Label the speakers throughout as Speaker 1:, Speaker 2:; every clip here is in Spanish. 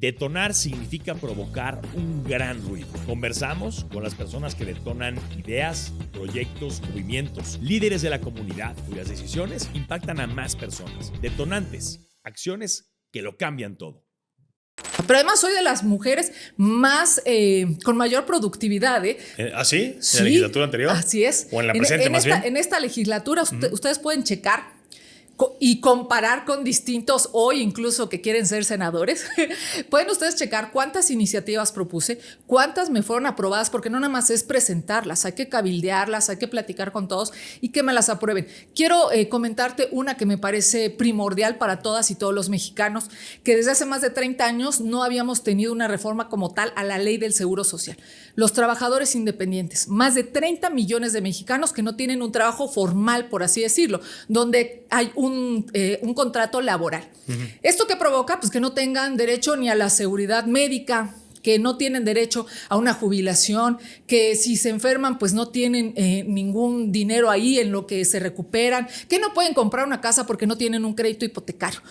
Speaker 1: Detonar significa provocar un gran ruido. Conversamos con las personas que detonan ideas, proyectos, movimientos, líderes de la comunidad cuyas decisiones impactan a más personas. Detonantes, acciones que lo cambian todo.
Speaker 2: Pero además soy de las mujeres más con mayor productividad.
Speaker 1: ¿Ah, sí? ¿En
Speaker 2: Sí,
Speaker 1: la legislatura anterior?
Speaker 2: Así es.
Speaker 1: ¿O en la presente más bien?
Speaker 2: En esta legislatura ustedes pueden checar y comparar con distintos, hoy incluso que quieren ser senadores, pueden ustedes checar cuántas iniciativas propuse, cuántas me fueron aprobadas, porque no nada más es presentarlas, hay que cabildearlas, hay que platicar con todos y que me las aprueben. Quiero comentarte una que me parece primordial para todas y todos los mexicanos, que desde hace más de 30 años no habíamos tenido una reforma como tal a la ley del Seguro Social. Los trabajadores independientes, más de 30 millones de mexicanos que no tienen un trabajo formal, por así decirlo, donde hay un contrato laboral. ¿Esto qué provoca? Pues que no tengan derecho ni a la seguridad médica, que no tienen derecho a una jubilación, que si se enferman pues no tienen ningún dinero ahí en lo que se recuperan, que no pueden comprar una casa porque no tienen un crédito hipotecario.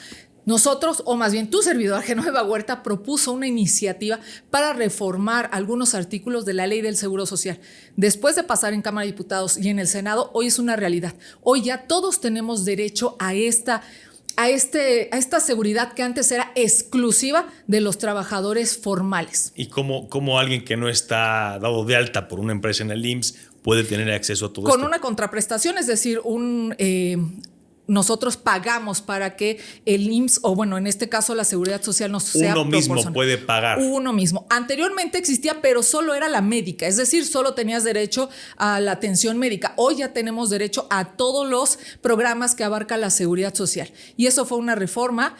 Speaker 2: Nosotros, o más bien tu servidor, Genoveva Huerta, propuso una iniciativa para reformar algunos artículos de la Ley del Seguro Social. Después de pasar en Cámara de Diputados y en el Senado, hoy es una realidad. Hoy ya todos tenemos derecho a esta seguridad que antes era exclusiva de los trabajadores formales.
Speaker 1: ¿Y cómo alguien que no está dado de alta por una empresa en el IMSS puede tener acceso a todo esto?
Speaker 2: Con una contraprestación, es decir, nosotros pagamos para que el IMSS, o bueno, en este caso la Seguridad Social nos sea
Speaker 1: uno mismo
Speaker 2: proporcional.
Speaker 1: puede pagar.
Speaker 2: Uno mismo. Anteriormente existía, pero solo era la médica, es decir, solo tenías derecho a la atención médica. Hoy ya tenemos derecho a todos los programas que abarca la Seguridad Social. Y eso fue una reforma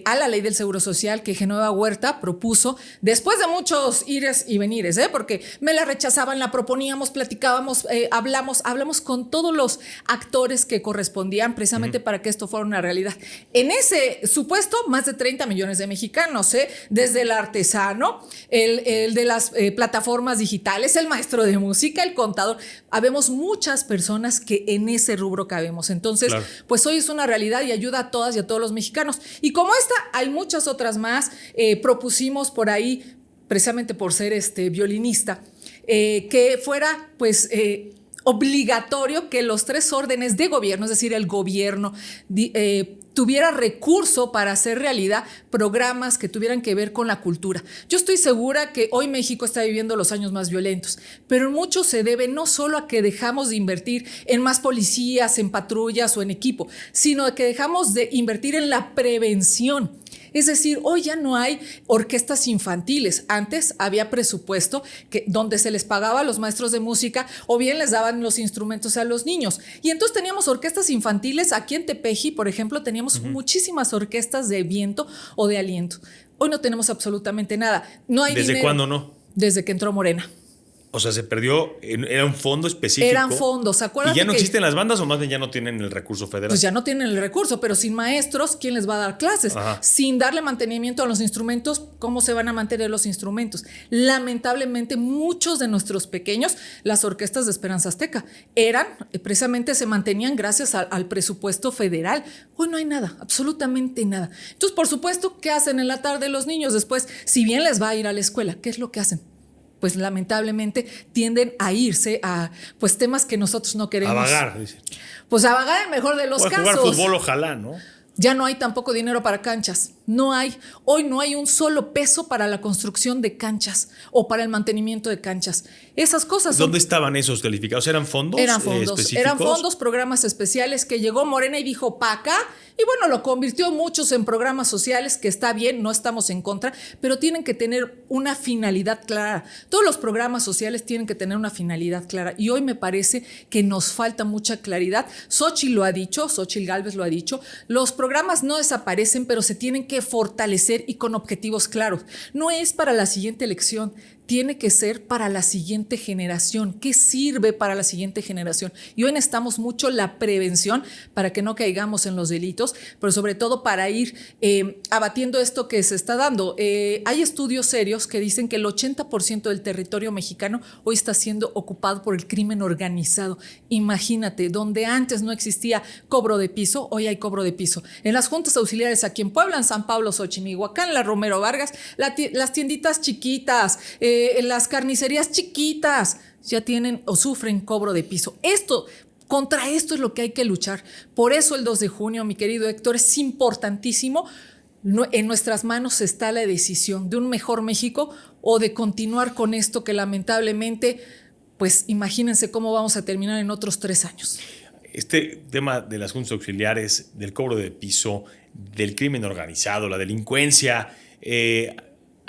Speaker 2: a la Ley del Seguro Social que Genoveva Huerta propuso después de muchos ires y venires, porque me la rechazaban, la proponíamos, platicábamos, hablamos con todos los actores que correspondían precisamente para que esto fuera una realidad. En ese supuesto, más de 30 millones de mexicanos, desde el artesano, el de las plataformas digitales, el maestro de música, el contador. Habemos muchas personas que en ese rubro cabemos. Entonces, claro, pues hoy es una realidad y ayuda a todas y a todos los mexicanos. Y como esta, hay muchas otras más. Propusimos por ahí, precisamente por ser violinista, que fuera pues obligatorio que los 3 órdenes de gobierno, es decir, el gobierno, tuviera recurso para hacer realidad programas que tuvieran que ver con la cultura. Yo estoy segura que hoy México está viviendo los años más violentos, pero mucho se debe no solo a que dejamos de invertir en más policías, en patrullas o en equipo, sino que dejamos de invertir en la prevención. Es decir, hoy ya no hay orquestas infantiles. Antes había presupuesto donde se les pagaba a los maestros de música o bien les daban los instrumentos a los niños. Y entonces teníamos orquestas infantiles. Aquí en Tepeji, por ejemplo, teníamos muchísimas orquestas de viento o de aliento. Hoy no tenemos absolutamente nada. No hay
Speaker 1: ¿Desde
Speaker 2: dinero.
Speaker 1: cuándo no?
Speaker 2: Desde que entró Morena.
Speaker 1: O sea, se perdió, era un fondo específico.
Speaker 2: Eran fondos, acuérdate.
Speaker 1: ¿Y ya no existen las bandas o más bien ya no tienen el recurso federal?
Speaker 2: Pues ya no tienen el recurso, pero sin maestros, ¿quién les va a dar clases? Ajá. Sin darle mantenimiento a los instrumentos, ¿cómo se van a mantener los instrumentos? Lamentablemente, muchos de nuestros pequeños, las orquestas de Esperanza Azteca, precisamente se mantenían gracias al presupuesto federal. Hoy no hay nada, absolutamente nada. Entonces, por supuesto, ¿qué hacen en la tarde los niños después? Si bien les va a ir a la escuela, ¿qué es lo que hacen? Pues lamentablemente tienden a irse a pues temas que nosotros no queremos.
Speaker 1: A vagar, dice.
Speaker 2: Pues a vagar en el mejor de los casos.
Speaker 1: Jugar fútbol, ojalá, ¿no?
Speaker 2: Ya no hay tampoco dinero para canchas. No hay. Hoy no hay un solo peso para la construcción de canchas o para el mantenimiento de canchas. Esas cosas.
Speaker 1: ¿Dónde estaban esos calificados? ¿Eran fondos?
Speaker 2: Eran fondos.
Speaker 1: Específicos?
Speaker 2: Eran fondos, programas especiales que llegó Morena y dijo pa' acá. Y bueno, lo convirtió muchos en programas sociales, que está bien, no estamos en contra, pero tienen que tener una finalidad clara. Todos los programas sociales tienen que tener una finalidad clara. Y hoy me parece que nos falta mucha claridad. Xochitl lo ha dicho, Xochitl Gálvez lo ha dicho. Los programas no desaparecen, pero se tienen que fortalecer y con objetivos claros. No es para la siguiente elección, tiene que ser para la siguiente generación. ¿Qué sirve para la siguiente generación? Y hoy necesitamos mucho la prevención para que no caigamos en los delitos, pero sobre todo para ir abatiendo esto que se está dando. Hay estudios serios que dicen que el 80% del territorio mexicano hoy está siendo ocupado por el crimen organizado. Imagínate, donde antes no existía cobro de piso, hoy hay cobro de piso. En las juntas auxiliares aquí en Puebla, en San Pablo, Xochimilhuacán, la Romero Vargas, las tienditas chiquitas, las carnicerías chiquitas, ya tienen o sufren cobro de piso. Contra esto es lo que hay que luchar. Por eso el 2 de junio, mi querido Héctor, es importantísimo. En nuestras manos está la decisión de un mejor México o de continuar con esto que lamentablemente, pues imagínense cómo vamos a terminar en otros 3 años.
Speaker 1: Este tema de las juntas auxiliares, del cobro de piso, del crimen organizado, la delincuencia,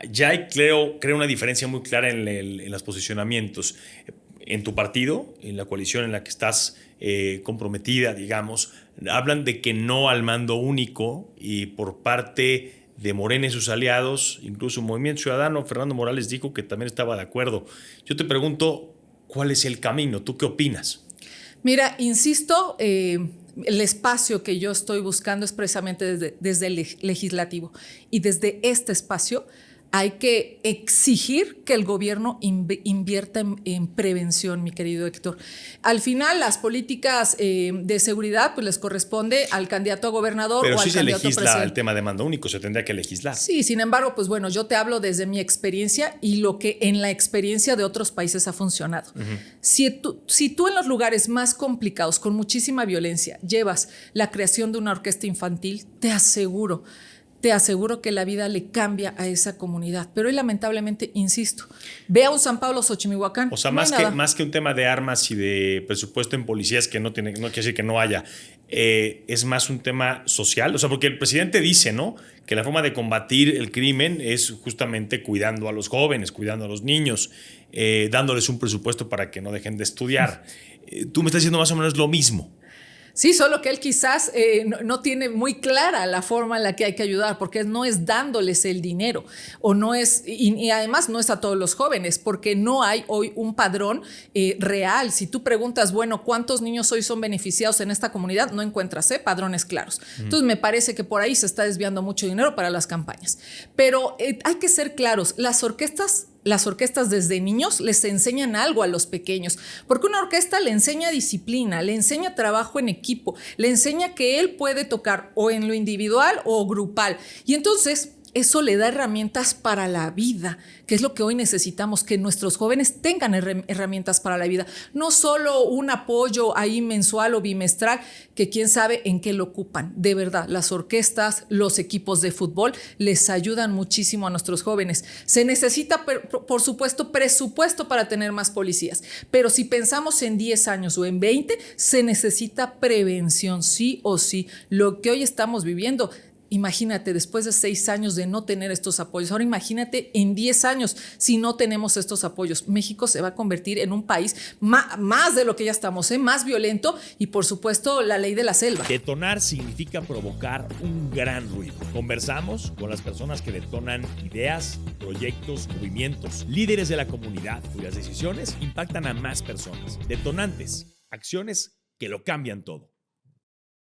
Speaker 1: ya hay, creo una diferencia muy clara en los posicionamientos. En tu partido, en la coalición en la que estás comprometida, digamos, hablan de que no al mando único, y por parte de Morena y sus aliados, incluso Movimiento Ciudadano, Fernando Morales dijo que también estaba de acuerdo. Yo te pregunto, ¿cuál es el camino? ¿Tú qué opinas?
Speaker 2: Mira, insisto, el espacio que yo estoy buscando es precisamente desde el legislativo, y desde este espacio hay que exigir que el gobierno invierta en prevención, mi querido Héctor. Al final, las políticas de seguridad pues les corresponde al candidato a gobernador
Speaker 1: pero
Speaker 2: o al candidato a presidente. Pero sí se legisla
Speaker 1: el tema de mando único, se tendría que legislar.
Speaker 2: Sí, sin embargo, pues bueno, yo te hablo desde mi experiencia y lo que en la experiencia de otros países ha funcionado. Uh-huh. Si tú en los lugares más complicados, con muchísima violencia, llevas la creación de una orquesta infantil, te aseguro que la vida le cambia a esa comunidad. Pero hoy, lamentablemente, insisto, ve a un San Pablo, Xochimilhuacán.
Speaker 1: O sea, más que un tema de armas y de presupuesto en policías, que no quiere decir que no haya, es más un tema social. O sea, porque el presidente dice, ¿no?, que la forma de combatir el crimen es justamente cuidando a los jóvenes, cuidando a los niños, dándoles un presupuesto para que no dejen de estudiar. Tú me estás diciendo más o menos lo mismo.
Speaker 2: Sí, solo que él quizás no tiene muy clara la forma en la que hay que ayudar, porque no es dándoles el dinero, o no es, y además no es a todos los jóvenes, porque no hay hoy un padrón real. Si tú preguntas, bueno, ¿cuántos niños hoy son beneficiados en esta comunidad? No encuentras padrones claros. Entonces me parece que por ahí se está desviando mucho dinero para las campañas. Pero hay que ser claros, las orquestas desde niños les enseñan algo a los pequeños, porque una orquesta le enseña disciplina, le enseña trabajo en equipo, le enseña que él puede tocar o en lo individual o grupal. Y entonces eso le da herramientas para la vida, que es lo que hoy necesitamos, que nuestros jóvenes tengan herramientas para la vida. No solo un apoyo ahí mensual o bimestral, que quién sabe en qué lo ocupan. De verdad, las orquestas, los equipos de fútbol les ayudan muchísimo a nuestros jóvenes. Se necesita, por supuesto, presupuesto para tener más policías. Pero si pensamos en 10 años o en 20, se necesita prevención, sí o sí. Lo que hoy estamos viviendo, imagínate, después de 6 años de no tener estos apoyos, ahora imagínate en 10 años si no tenemos estos apoyos. México se va a convertir en un país más de lo que ya estamos, más violento, y por supuesto la ley de la selva.
Speaker 1: Detonar significa provocar un gran ruido. Conversamos con las personas que detonan ideas, proyectos, movimientos, líderes de la comunidad cuyas decisiones impactan a más personas. Detonantes, acciones que lo cambian todo.